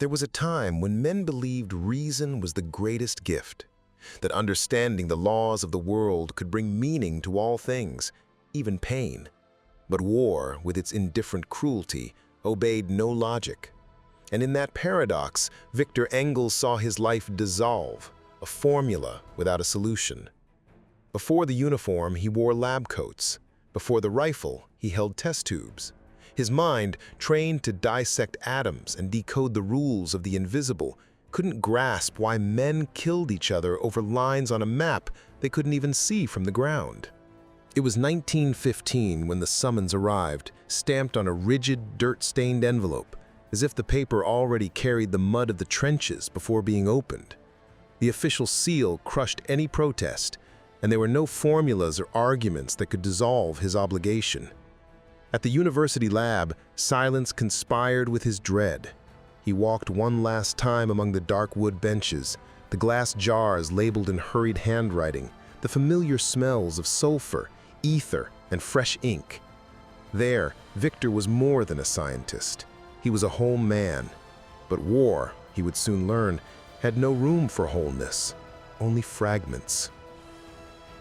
There was a time when men believed reason was the greatest gift, that understanding the laws of the world could bring meaning to all things, even pain. But war, with its indifferent cruelty, obeyed no logic. And in that paradox, Viktor Engel saw his life dissolve, a formula without a solution. Before the uniform, he wore lab coats. Before the rifle, he held test tubes. His mind, trained to dissect atoms and decode the rules of the invisible, couldn't grasp why men killed each other over lines on a map they couldn't even see from the ground. It was 1915 when the summons arrived, stamped on a rigid, dirt-stained envelope, as if the paper already carried the mud of the trenches before being opened. The official seal crushed any protest, and there were no formulas or arguments that could dissolve his obligation. At the university lab, silence conspired with his dread. He walked one last time among the dark wood benches, the glass jars labeled in hurried handwriting, the familiar smells of sulfur, ether, and fresh ink. There, Viktor was more than a scientist. He was a whole man. But war, he would soon learn, had no room for wholeness, only fragments.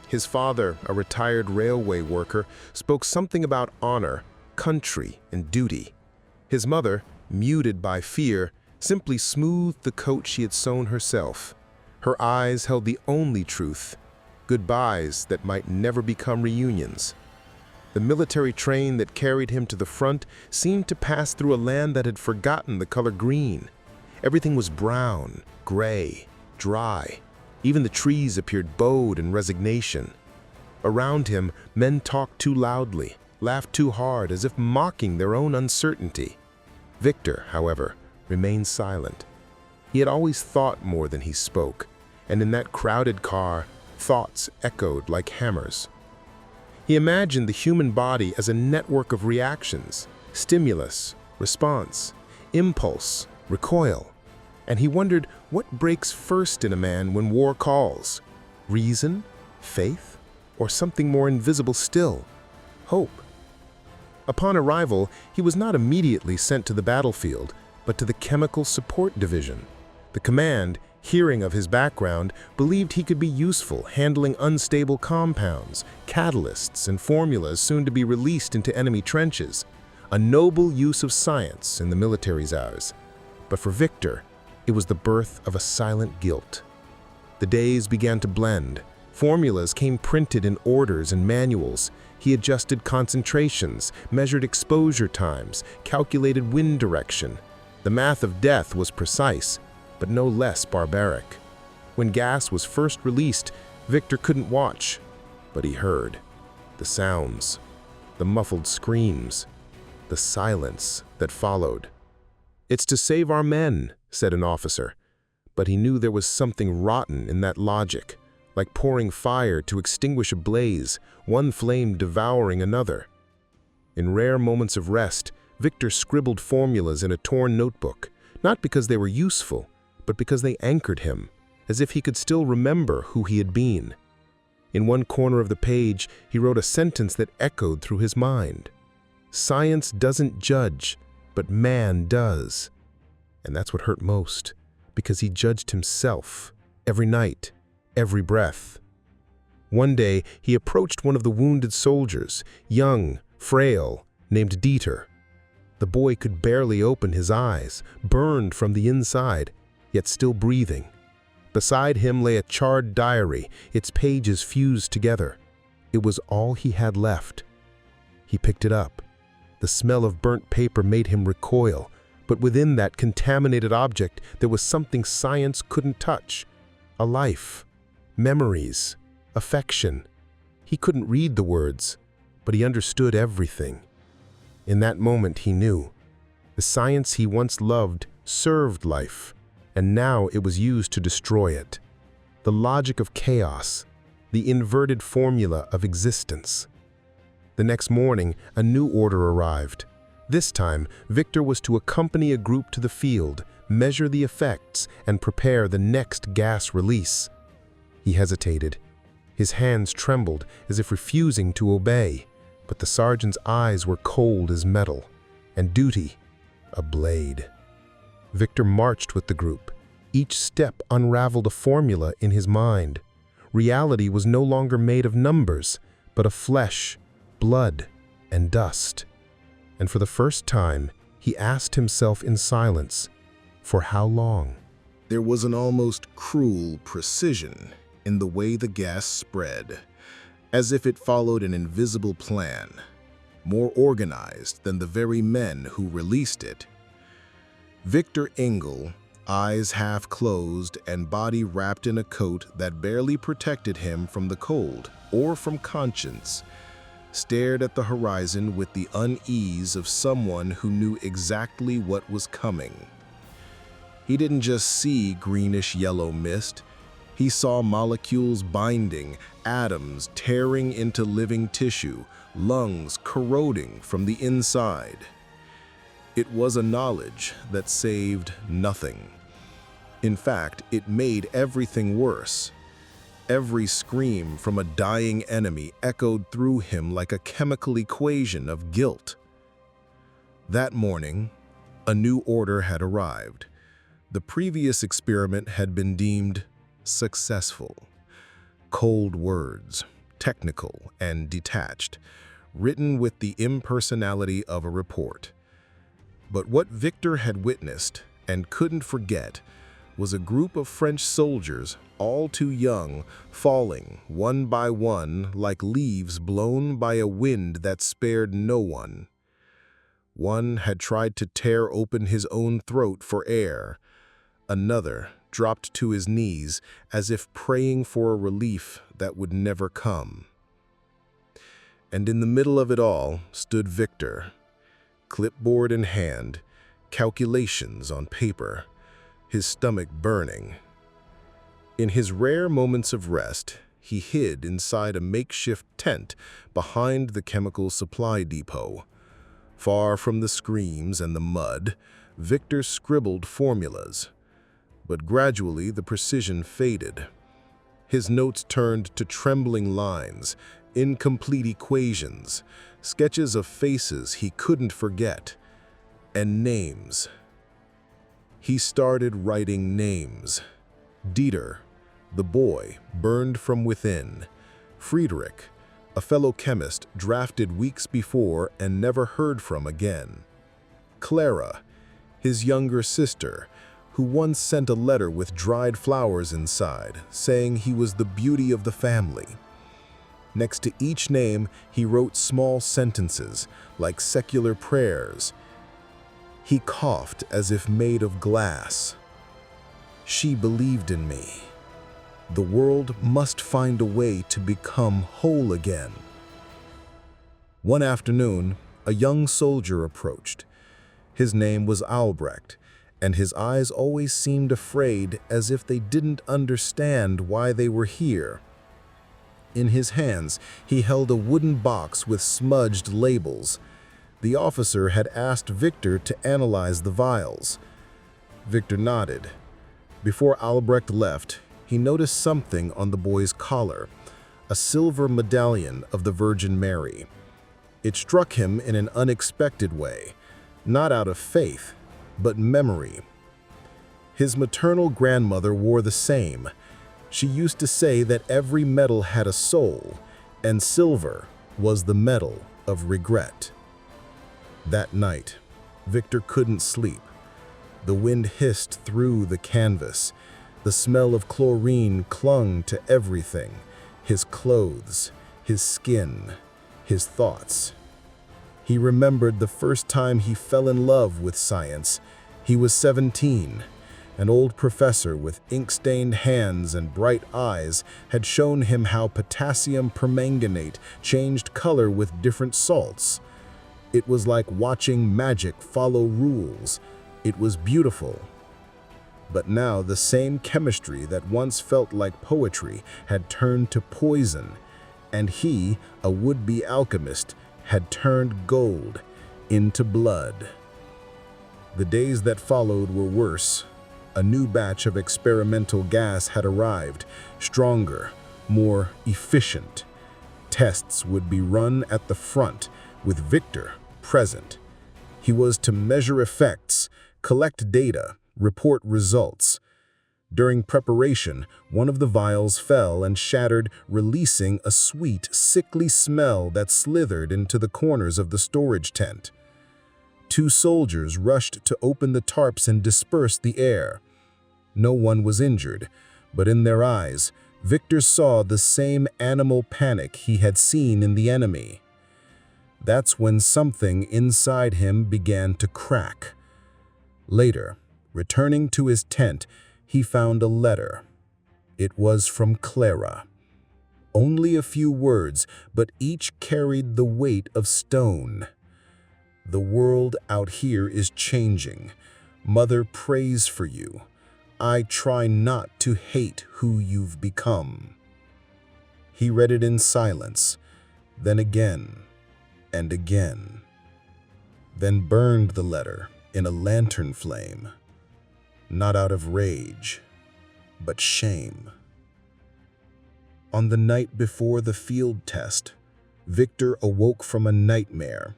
His father, a retired railway worker, spoke something about honor, country, and duty. His mother, muted by fear, simply smoothed the coat she had sewn herself. Her eyes held the only truth, goodbyes that might never become reunions. The military train that carried him to the front seemed to pass through a land that had forgotten the color green. Everything was brown, gray, dry. Even the trees appeared bowed in resignation. Around him, men talked too loudly, laughed too hard, as if mocking their own uncertainty. Viktor, however, remained silent. He had always thought more than he spoke, and in that crowded car, thoughts echoed like hammers. He imagined the human body as a network of reactions, stimulus, response, impulse, recoil, and he wondered what breaks first in a man when war calls: reason, faith, or something more invisible still, hope. Upon arrival, he was not immediately sent to the battlefield, but to the Chemical Support Division. The command, hearing of his background, believed he could be useful handling unstable compounds, catalysts, and formulas soon to be released into enemy trenches. A noble use of science in the military's eyes. But for Viktor, it was the birth of a silent guilt. The days began to blend. Formulas came printed in orders and manuals. He adjusted concentrations, measured exposure times, calculated wind direction. The math of death was precise, but no less barbaric. When gas was first released, Viktor couldn't watch, but he heard. The sounds, the muffled screams, the silence that followed. "It's to save our men," said an officer, but he knew there was something rotten in that logic, like pouring fire to extinguish a blaze, one flame devouring another. In rare moments of rest, Viktor scribbled formulas in a torn notebook, not because they were useful, but because they anchored him, as if he could still remember who he had been. In one corner of the page, he wrote a sentence that echoed through his mind. "Science doesn't judge, but man does." And that's what hurt most, because he judged himself every night, every breath. One day, he approached one of the wounded soldiers, young, frail, named Dieter. The boy could barely open his eyes, burned from the inside, yet still breathing. Beside him lay a charred diary, its pages fused together. It was all he had left. He picked it up. The smell of burnt paper made him recoil, but within that contaminated object there was something science couldn't touch. A life, memories, affection. He couldn't read the words, but he understood everything. In that moment he knew. The science he once loved served life, and now it was used to destroy it. The logic of chaos, the inverted formula of existence. The next morning, a new order arrived. This time, Viktor was to accompany a group to the field, measure the effects, and prepare the next gas release. He hesitated. His hands trembled as if refusing to obey, but the sergeant's eyes were cold as metal, and duty a blade. Viktor marched with the group. Each step unraveled a formula in his mind. Reality was no longer made of numbers, but of flesh, blood, and dust. And for the first time, he asked himself in silence, for how long? There was an almost cruel precision in the way the gas spread, as if it followed an invisible plan, more organized than the very men who released it. Viktor Engel, eyes half closed and body wrapped in a coat that barely protected him from the cold or from conscience, stared at the horizon with the unease of someone who knew exactly what was coming. He didn't just see greenish-yellow mist. He saw molecules binding, atoms tearing into living tissue, lungs corroding from the inside. It was a knowledge that saved nothing. In fact, it made everything worse. Every scream from a dying enemy echoed through him like a chemical equation of guilt. That morning, a new order had arrived. The previous experiment had been deemed successful. Cold words, technical and detached, written with the impersonality of a report. But what Viktor had witnessed and couldn't forget was a group of French soldiers, all too young, falling one by one like leaves blown by a wind that spared no one. One had tried to tear open his own throat for air. Another dropped to his knees as if praying for a relief that would never come. And in the middle of it all stood Viktor, clipboard in hand, calculations on paper, his stomach burning. In his rare moments of rest, he hid inside a makeshift tent behind the chemical supply depot. Far from the screams and the mud, Viktor scribbled formulas. But gradually the precision faded. His notes turned to trembling lines, incomplete equations, sketches of faces he couldn't forget, and names. He started writing names. Dieter, the boy burned from within. Friedrich, a fellow chemist drafted weeks before and never heard from again. Clara, his younger sister, who once sent a letter with dried flowers inside, saying he was the beauty of the family. Next to each name, he wrote small sentences, like secular prayers. He coughed as if made of glass. She believed in me. The world must find a way to become whole again. One afternoon, a young soldier approached. His name was Albrecht, and his eyes always seemed afraid, as if they didn't understand why they were here. In his hands, he held a wooden box with smudged labels. The officer had asked Viktor to analyze the vials. Viktor nodded. Before Albrecht left, he noticed something on the boy's collar, a silver medallion of the Virgin Mary. It struck him in an unexpected way, not out of faith, but memory. His maternal grandmother wore the same. She used to say that every metal had a soul, and silver was the metal of regret. That night, Viktor couldn't sleep. The wind hissed through the canvas. The smell of chlorine clung to everything, his clothes, his skin, his thoughts. He remembered the first time he fell in love with science. He was 17. An old professor with ink-stained hands and bright eyes had shown him how potassium permanganate changed color with different salts. It was like watching magic follow rules. It was beautiful. But now the same chemistry that once felt like poetry had turned to poison, and he, a would-be alchemist, had turned gold into blood. The days that followed were worse. A new batch of experimental gas had arrived, stronger, more efficient. Tests would be run at the front, with Viktor present. He was to measure effects, collect data, Report results. During preparation, one of the vials fell and shattered, releasing a sweet, sickly smell that slithered into the corners of the storage tent. 2 soldiers rushed to open the tarps and disperse the air. No one was injured, but in their eyes, Viktor saw the same animal panic he had seen in the enemy. That's when something inside him began to crack. Later, returning to his tent, he found a letter. It was from Clara. Only a few words, but each carried the weight of stone. The world out here is changing. Mother prays for you. I try not to hate who you've become. He read it in silence, then again and again, then burned the letter in a lantern flame. Not out of rage, but shame. On the night before the field test, Viktor awoke from a nightmare.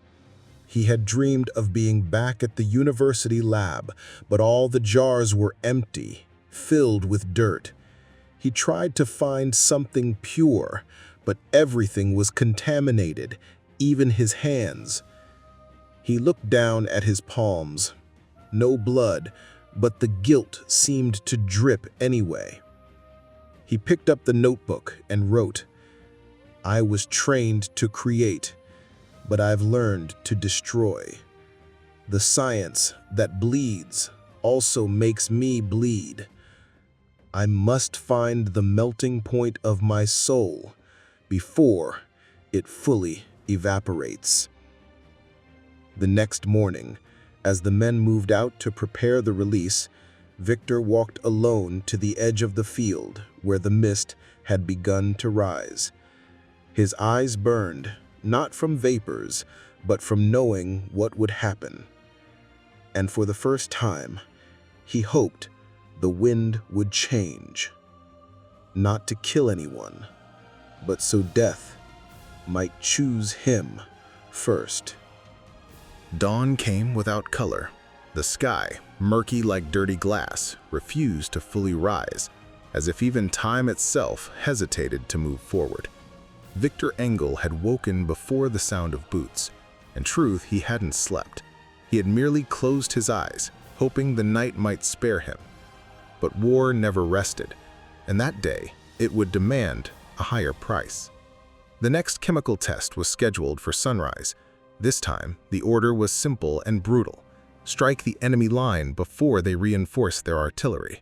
He had dreamed of being back at the university lab, but all the jars were empty, filled with dirt. He tried to find something pure, but everything was contaminated, even his hands. He looked down at his palms. No blood, but the guilt seemed to drip anyway. He picked up the notebook and wrote, "I was trained to create, but I've learned to destroy. The science that bleeds also makes me bleed. I must find the melting point of my soul before it fully evaporates." The next morning, as the men moved out to prepare the release, Viktor walked alone to the edge of the field where the mist had begun to rise. His eyes burned, not from vapors, but from knowing what would happen. And for the first time, he hoped the wind would change. Not to kill anyone, but so death might choose him first. Dawn came without color. The sky, murky like dirty glass, refused to fully rise, as if even time itself hesitated to move forward. Viktor Engel had woken before the sound of boots. In truth, he hadn't slept. He had merely closed his eyes, hoping the night might spare him. But war never rested, and that day it would demand a higher price. The next chemical test was scheduled for sunrise. This time, the order was simple and brutal. Strike the enemy line before they reinforced their artillery.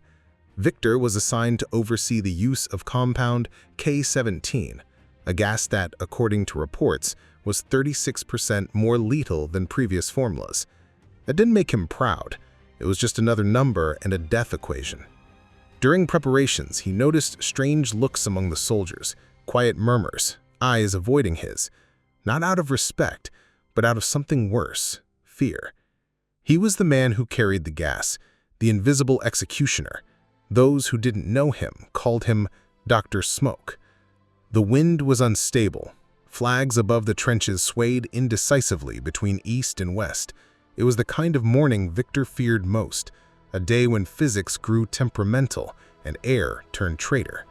Viktor was assigned to oversee the use of compound K-17, a gas that, according to reports, was 36% more lethal than previous formulas. That didn't make him proud. It was just another number and a death equation. During preparations, he noticed strange looks among the soldiers, quiet murmurs, eyes avoiding his, not out of respect, but out of something worse, fear. He was the man who carried the gas, the invisible executioner. Those who didn't know him called him Dr. Smoke. The wind was unstable. Flags above the trenches swayed indecisively between east and west. It was the kind of morning Viktor feared most, a day when physics grew temperamental and air turned traitor.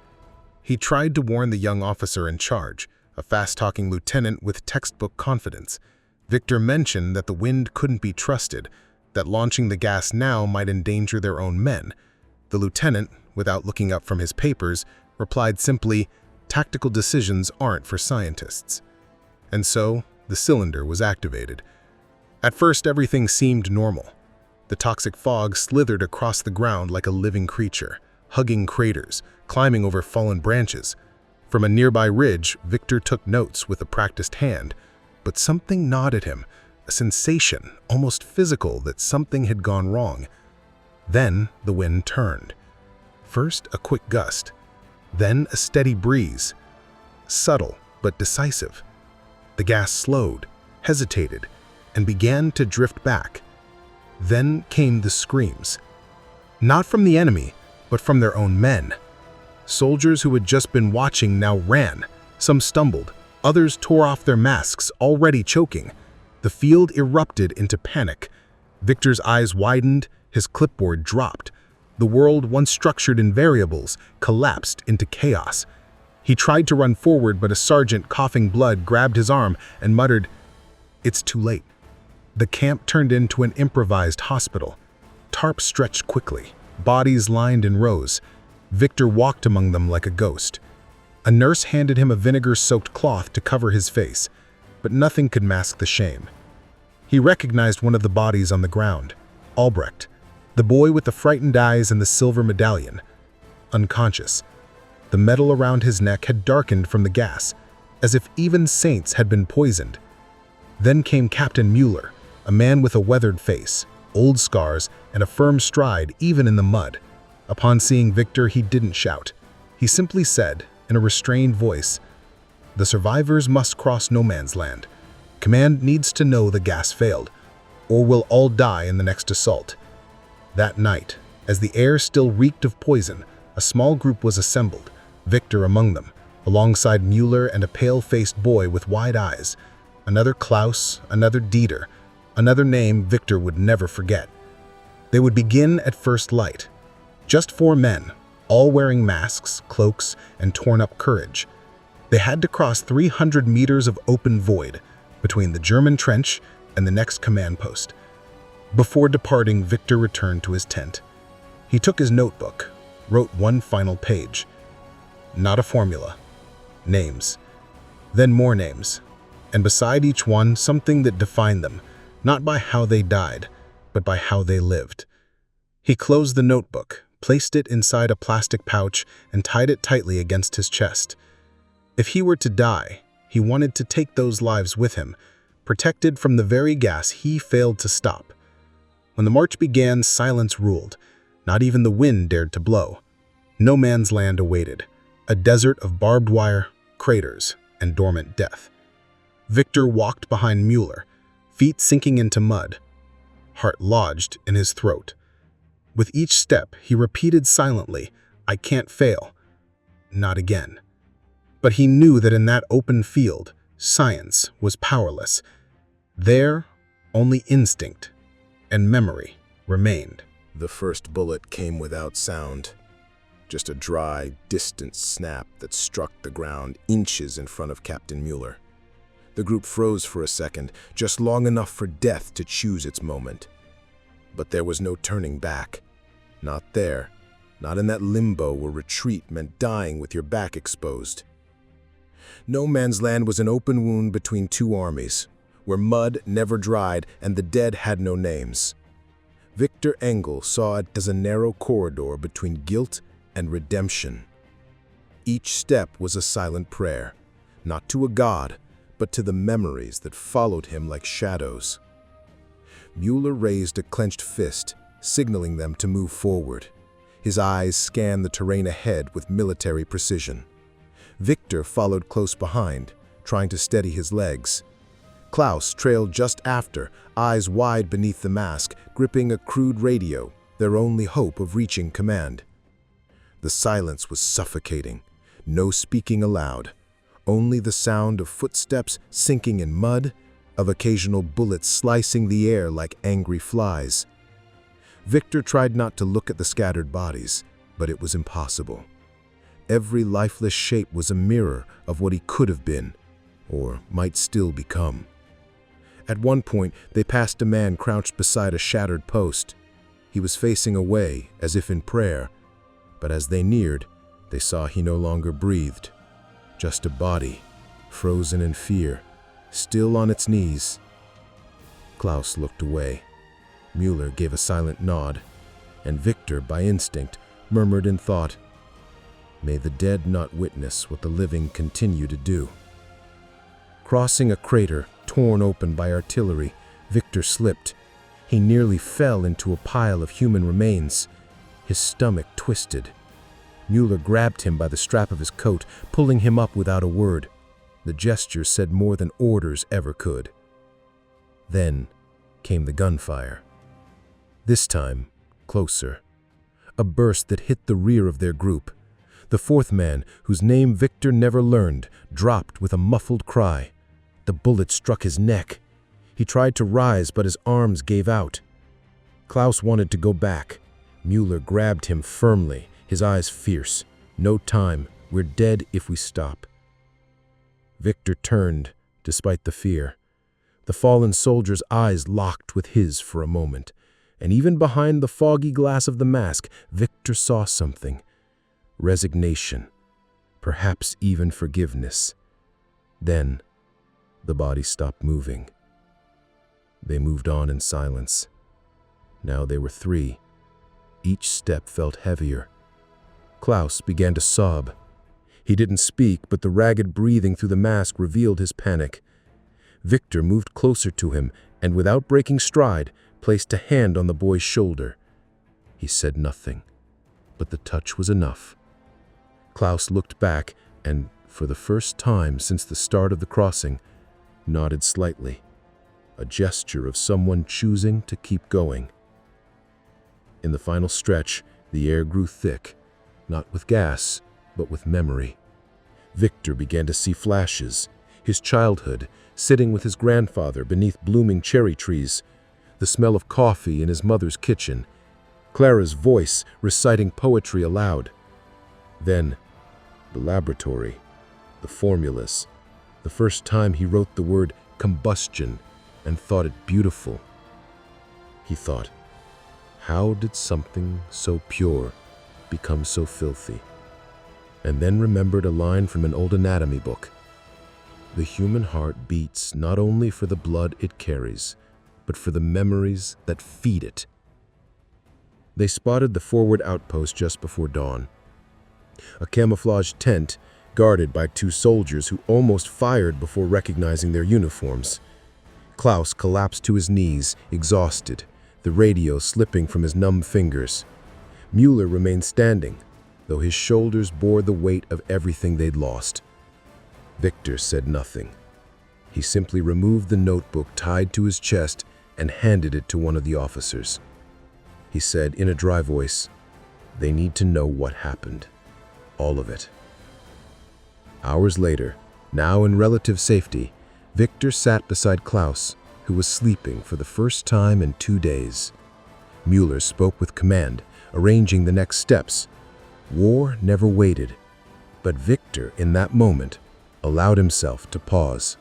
He tried to warn the young officer in charge, a fast-talking lieutenant with textbook confidence. Viktor mentioned that the wind couldn't be trusted, that launching the gas now might endanger their own men. The lieutenant, without looking up from his papers, replied simply, "Tactical decisions aren't for scientists." And so, the cylinder was activated. At first, everything seemed normal. The toxic fog slithered across the ground like a living creature, hugging craters, climbing over fallen branches. From a nearby ridge, Viktor took notes with a practiced hand, but something gnawed at him, a sensation, almost physical, that something had gone wrong. Then the wind turned. First a quick gust, then a steady breeze, subtle but decisive. The gas slowed, hesitated, and began to drift back. Then came the screams. Not from the enemy, but from their own men. Soldiers who had just been watching now ran. Some stumbled. Others tore off their masks, already choking. The field erupted into panic. Viktor's eyes widened, His clipboard dropped. The world, once structured in variables, collapsed into chaos. He tried to run forward, but a sergeant, coughing blood, grabbed his arm and muttered, "It's too late." The camp turned into an improvised hospital. Tarps stretched quickly, bodies lined in rows. Viktor walked among them like a ghost. A nurse handed him a vinegar-soaked cloth to cover his face, but nothing could mask the shame. He recognized one of the bodies on the ground, Albrecht, the boy with the frightened eyes and the silver medallion. Unconscious. The metal around his neck had darkened from the gas, as if even saints had been poisoned. Then came Captain Mueller, a man with a weathered face, old scars, and a firm stride even in the mud. Upon seeing Viktor, he didn't shout. He simply said, in a restrained voice, "The survivors must cross no man's land. Command needs to know the gas failed, or we'll all die in the next assault." That night, as the air still reeked of poison, a small group was assembled, Viktor among them, alongside Mueller and a pale-faced boy with wide eyes. Another Klaus, another Dieter, another name Viktor would never forget. They would begin at first light. Just 4 men, all wearing masks, cloaks, and torn-up courage. They had to cross 300 meters of open void between the German trench and the next command post. Before departing, Viktor returned to his tent. He took his notebook, wrote one final page. Not a formula. Names. Then more names. And beside each one, something that defined them, not by how they died, but by how they lived. He closed the notebook, placed it inside a plastic pouch, and tied it tightly against his chest. If he were to die, he wanted to take those lives with him, protected from the very gas he failed to stop. When the march began, silence ruled. Not even the wind dared to blow. No man's land awaited. A desert of barbed wire, craters, and dormant death. Viktor walked behind Mueller, feet sinking into mud, heart lodged in his throat. With each step, he repeated silently, "I can't fail. Not again." But he knew that in that open field, science was powerless. There, only instinct and memory remained. The first bullet came without sound. Just a dry, distant snap that struck the ground inches in front of Captain Mueller. The group froze for a second, just long enough for death to choose its moment. But there was no turning back. Not there. Not in that limbo where retreat meant dying with your back exposed. No man's land was an open wound between 2 armies, where mud never dried and the dead had no names. Viktor Engel saw it as a narrow corridor between guilt and redemption. Each step was a silent prayer, not to a god, but to the memories that followed him like shadows. Mueller raised a clenched fist, signaling them to move forward. His eyes scanned the terrain ahead with military precision. Viktor followed close behind, trying to steady his legs. Klaus trailed just after, eyes wide beneath the mask, gripping a crude radio, their only hope of reaching command. The silence was suffocating, no speaking aloud, only the sound of footsteps sinking in mud, of occasional bullets slicing the air like angry flies. Viktor tried not to look at the scattered bodies, but it was impossible. Every lifeless shape was a mirror of what he could have been, or might still become. At one point, they passed a man crouched beside a shattered post. He was facing away, as if in prayer, but as they neared, they saw he no longer breathed. Just a body, frozen in fear, still on its knees. Klaus looked away. Mueller gave a silent nod, and Viktor, by instinct, murmured in thought, "May the dead not witness what the living continue to do." Crossing a crater torn open by artillery, Viktor slipped. He nearly fell into a pile of human remains. His stomach twisted. Mueller grabbed him by the strap of his coat, pulling him up without a word. The gesture said more than orders ever could. Then came the gunfire. This time, closer. A burst that hit the rear of their group. The 4th man, whose name Viktor never learned, dropped with a muffled cry. The bullet struck his neck. He tried to rise, but his arms gave out. Klaus wanted to go back. Mueller grabbed him firmly, his eyes fierce. "No time. We're dead if we stop." Viktor turned, despite the fear. The fallen soldier's eyes locked with his for a moment, and even behind the foggy glass of the mask, Viktor saw something. Resignation, perhaps even forgiveness. Then, the body stopped moving. They moved on in silence. Now they were three. Each step felt heavier. Klaus began to sob. He didn't speak, but the ragged breathing through the mask revealed his panic. Viktor moved closer to him and, without breaking stride, placed a hand on the boy's shoulder. He said nothing, but the touch was enough. Klaus looked back and, for the first time since the start of the crossing, nodded slightly, a gesture of someone choosing to keep going. In the final stretch, the air grew thick, not with gas, but with memory. Viktor began to see flashes, his childhood, sitting with his grandfather beneath blooming cherry trees, the smell of coffee in his mother's kitchen, Clara's voice reciting poetry aloud. Then, the laboratory, the formulas, the first time he wrote the word combustion and thought it beautiful. He thought, how did something so pure become so filthy? And then remembered a line from an old anatomy book. The human heart beats not only for the blood it carries, but for the memories that feed it. They spotted the forward outpost just before dawn. A camouflaged tent guarded by two soldiers who almost fired before recognizing their uniforms. Klaus collapsed to his knees, exhausted, the radio slipping from his numb fingers. Mueller remained standing, though his shoulders bore the weight of everything they'd lost. Viktor said nothing. He simply removed the notebook tied to his chest and handed it to one of the officers. He said in a dry voice, "They need to know what happened. All of it." Hours later, now in relative safety, Viktor sat beside Klaus, who was sleeping for the first time in 2 days. Mueller spoke with command, arranging the next steps. War never waited, but Viktor, in that moment, allowed himself to pause.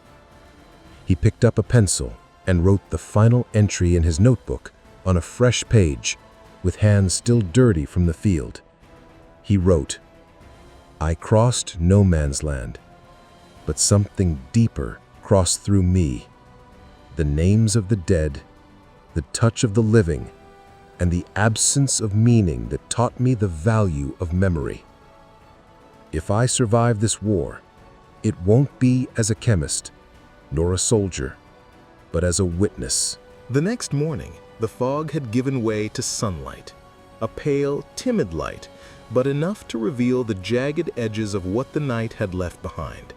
He picked up a pencil and wrote the final entry in his notebook on a fresh page, with hands still dirty from the field. He wrote, "I crossed no man's land, but something deeper crossed through me. The names of the dead, the touch of the living, and the absence of meaning that taught me the value of memory. If I survive this war, it won't be as a chemist, nor a soldier, but as a witness." The next morning, the fog had given way to sunlight, a pale, timid light, but enough to reveal the jagged edges of what the night had left behind.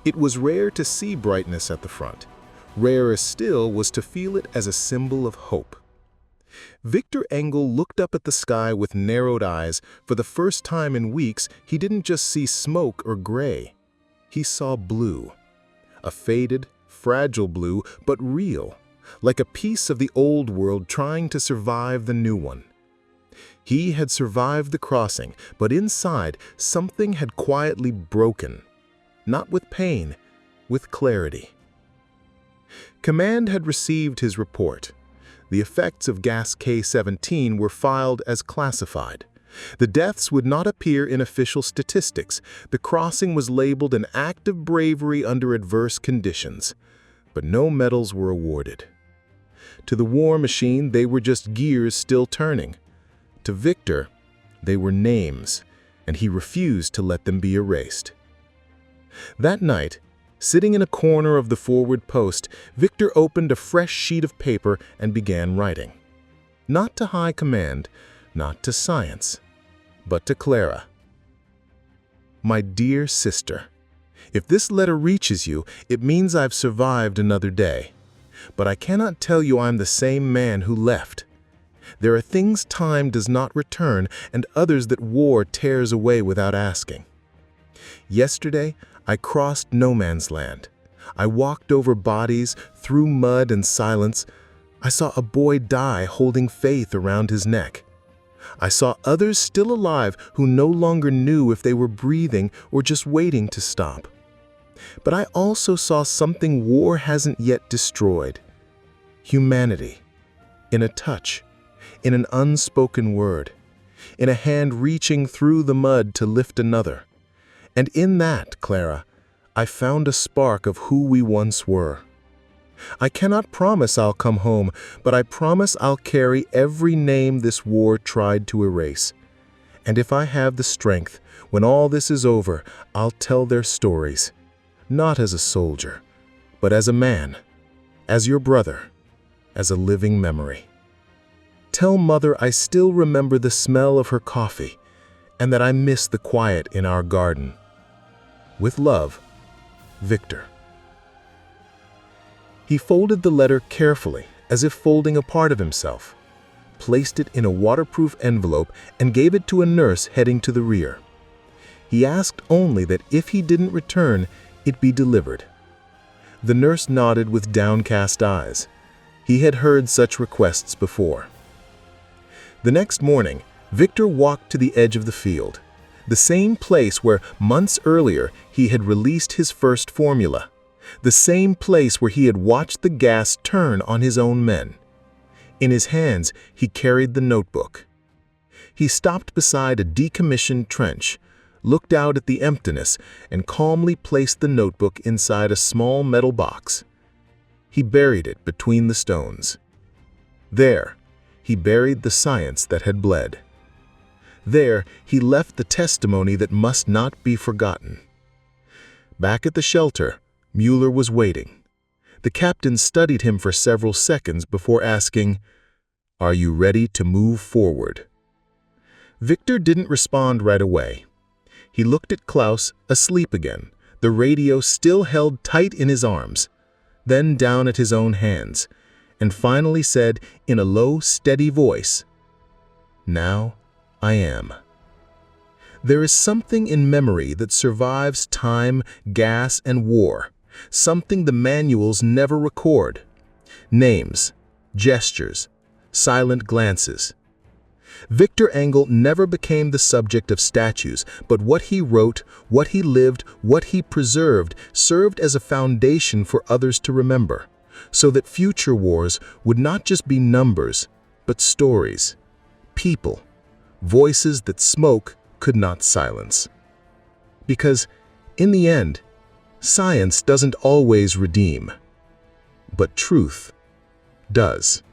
It was rare to see brightness at the front. Rarer still was to feel it as a symbol of hope. Viktor Engel looked up at the sky with narrowed eyes. For the first time in weeks, he didn't just see smoke or gray. He saw blue. A faded, fragile blue, but real, like a piece of the old world trying to survive the new one. He had survived the crossing, but inside, something had quietly broken. Not with pain, with clarity. Command had received his report. The effects of gas K-17 were filed as classified. The deaths would not appear in official statistics. The crossing was labeled an act of bravery under adverse conditions. But no medals were awarded. To the war machine, they were just gears still turning. To Viktor, they were names, and he refused to let them be erased. That night, sitting in a corner of the forward post, Viktor opened a fresh sheet of paper and began writing. Not to high command, not to science, but to Clara. "My dear sister, if this letter reaches you, it means I've survived another day. But I cannot tell you I'm the same man who left. There are things time does not return and others that war tears away without asking. Yesterday, I crossed no man's land. I walked over bodies, through mud and silence, I saw a boy die holding Faith around his neck. I saw others still alive who no longer knew if they were breathing or just waiting to stop. But I also saw something war hasn't yet destroyed. Humanity. In a touch. In an unspoken word. In a hand reaching through the mud to lift another. And in that, Clara, I found a spark of who we once were. I cannot promise I'll come home, but I promise I'll carry every name this war tried to erase. And if I have the strength, when all this is over, I'll tell their stories. Not as a soldier, but as a man, as your brother, as a living memory. Tell Mother I still remember the smell of her coffee, and that I miss the quiet in our garden. With love, Viktor. He folded the letter carefully, as if folding a part of himself, placed it in a waterproof envelope, and gave it to a nurse heading to the rear. He asked only that if he didn't return, it be delivered. The nurse nodded with downcast eyes. He had heard such requests before. The next morning, Viktor walked to the edge of the field, the same place where months earlier he had released his first formula. The same place where he had watched the gas turn on his own men. In his hands, he carried the notebook. He stopped beside a decommissioned trench, looked out at the emptiness, and calmly placed the notebook inside a small metal box. He buried it between the stones. There, he buried the science that had bled. There, he left the testimony that must not be forgotten. Back at the shelter, Mueller was waiting. The captain studied him for several seconds before asking, "Are you ready to move forward?" Viktor didn't respond right away. He looked at Klaus, asleep again, the radio still held tight in his arms, then down at his own hands, and finally said in a low, steady voice, "Now I am." There is something in memory that survives time, gas, and war. Something the manuals never record. Names, gestures, silent glances. Viktor Engel never became the subject of statues, but what he wrote, what he lived, what he preserved served as a foundation for others to remember, so that future wars would not just be numbers, but stories, people, voices that smoke could not silence. Because, in the end, science doesn't always redeem, but truth does.